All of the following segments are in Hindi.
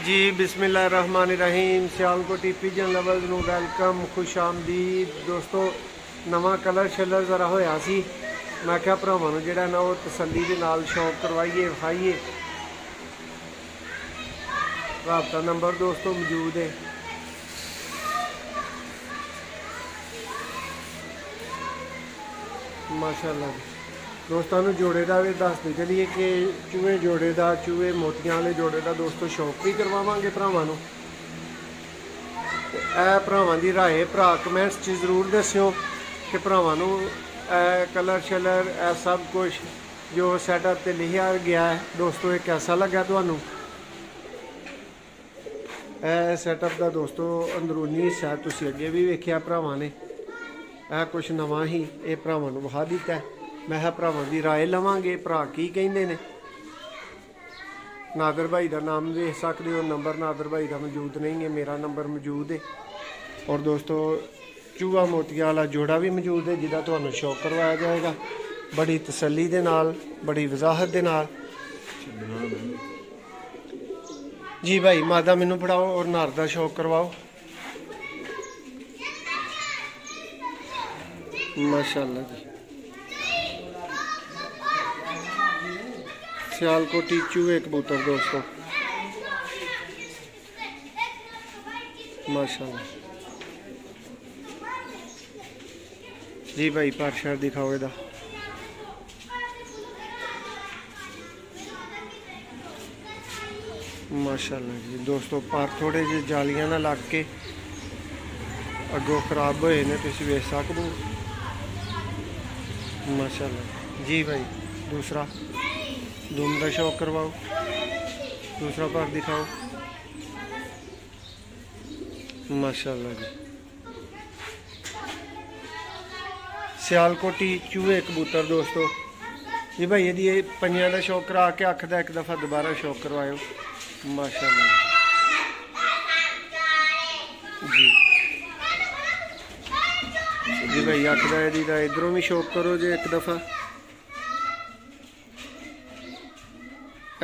जी बिस्मिल्लाहिर्रहमानिर्रहीम। सियालकोट पिजन लवर्स नू वेलकम, खुश आमदीद दोस्तों। नवा कलर शलर जरा होया सी, मैं क्या भरावां नू जिहड़ा ना वो तसल्ली दे नाल शौक करवाइए विखाइए। राबता नंबर दोस्तों मौजूद है। माशाअल्लाह दोस्तों जोड़े का भी दसते चलिए कि चूहे जोड़े का, चूहे मोतियां वाले जोड़े का दोस्तों शौक भी करवावांगे भरावां नू। भरावां की राय भरा कमेंट्स च जरूर दस्यो कि भरावां नू कलर शलर सब कुछ जो सैटअप ते लिखा गया है दोस्तों, ये कैसा लगा तुहानू। सैटअप का दोस्तों अंदरूनी हिस्सा तुसीं अगे भी वेखिया भरावां ने, कुछ नवा ही ये भरावां नू विखा दिता है। मैं भरावां की राय लवांगे भरा की कहिंदे ने। नादर भाई का नाम देख सकते हो, नंबर नादर भाई का मौजूद नहीं है, मेरा नंबर मौजूद है। और दोस्तों चूहा मोतिया वाला जोड़ा भी मौजूद है जिसका तुहानू शौक करवाया जाएगा बड़ी तसल्ली दे नाल, बड़ी वजाहत दे नाल। जी भाई मादा मैनू फड़ाओ और नर का शौक करवाओ। माशाअल्लाह जी सियालकोटी चूहे कबूतर दोस्तों माशाअल्लाह। जी भाई पर शहर दिखाओ इहदा। माशाअल्लाह जी दोस्तों पर थोड़े जे जालियां ना लग के अगों खराब होए ने, तुसीं वेख सकदे हो। माशाअल्लाह जी भाई दूसरा दूम का शौक करवाओ, दूसरा पर दिखाओ। माशाअल्लाह जी सियालकोटी चूहे कबूतर दोस्तों जी भाई यदि पंजियां का शौक करा के आखदा एक दफ़ा दोबारा शौक करवाओ। माशाअल्लाह जी जी भाई आखदा यदि इधरों भी शौक करो जे एक दफ़ा।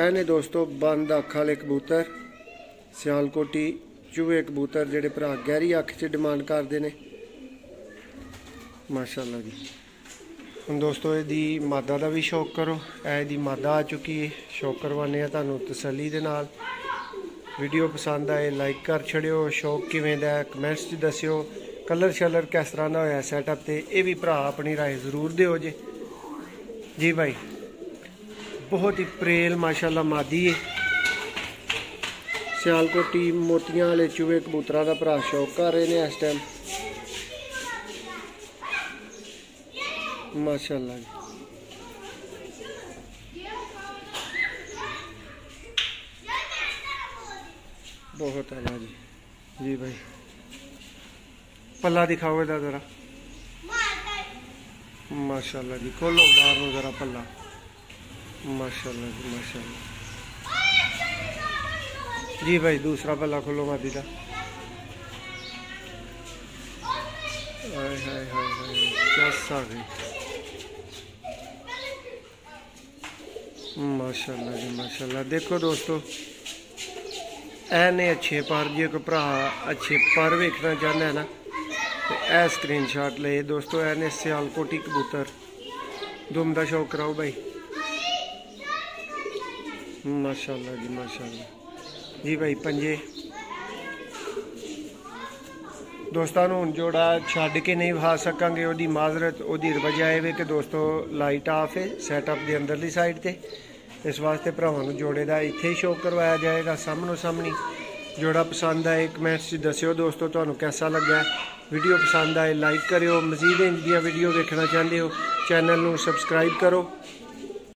ने दोस्तों बंद अख वाले कबूतर सियालकोटी चूहे कबूतर जेडे भरा गहरी अख च डिमांड करते हैं। माशाअल्लाह जी हम दोस्तों यदि मादा का भी शौक करो, यदि मादा आ चुकी है शौक करवाने तुहानू तसल्ली दे नाल। वीडियो पसंद आए लाइक कर छड़ियो, शौक किवें दा कमेंट्स च दस्यो, कलर शलर किस तरह का होया सैटअप ते ये भी भरा अपनी राय जरूर दिओ जे। जी भाई बहुत ही प्रेल माशाअल्लाह मादी है। सियालकोटी मोतियां वाले चूहे कबूतरा का भरा शौक कर रहे हैं इस टाइम। माशाअल्लाह जी बहुत आला जी। जी भाई पल्ला दिखाओ इधर जरा। माशाअल्लाह जी खोलो बाहर में जरा पल्ला। माशाअल्लाह जी माशाअल्लाह जी भाई दूसरा पल्ला खोलो मादी का। हाय हाय हाय हाय क्या सागे। माशाअल्लाह जी माशाअल्लाह देखो दोस्तों ने अच्छे पर जो कोई भरा अच्छे पर वेखना चाहता है ना तो यह स्क्रीन शॉट ले दोस्तों। ने सियालकोटी कबूतर दुम का शौक कराओ भाई। माशाअल्लाह जी माशाअल्लाह जी भाई पंजे दोस्तों हुण जोड़ा छड्ड के नहीं विखा सकांगे, उसकी माजरत उसकी वजह यह कि दोस्तों लाइट ऑफ है सैटअप के अंदरली साइड ते, इस वास्ते भरावां नूं जोड़े का इत्थे ही शौक करवाया जाएगा सामनो सामनी। जोड़ा पसंद आए कमेंट्स दस्यो दोस्तों तुहानूं कैसा लगा। वीडियो पसंद आए लाइक करियो, मजीद इंज दी वीडियो देखना चाहते हो चैनल नूं सबसक्राइब करो।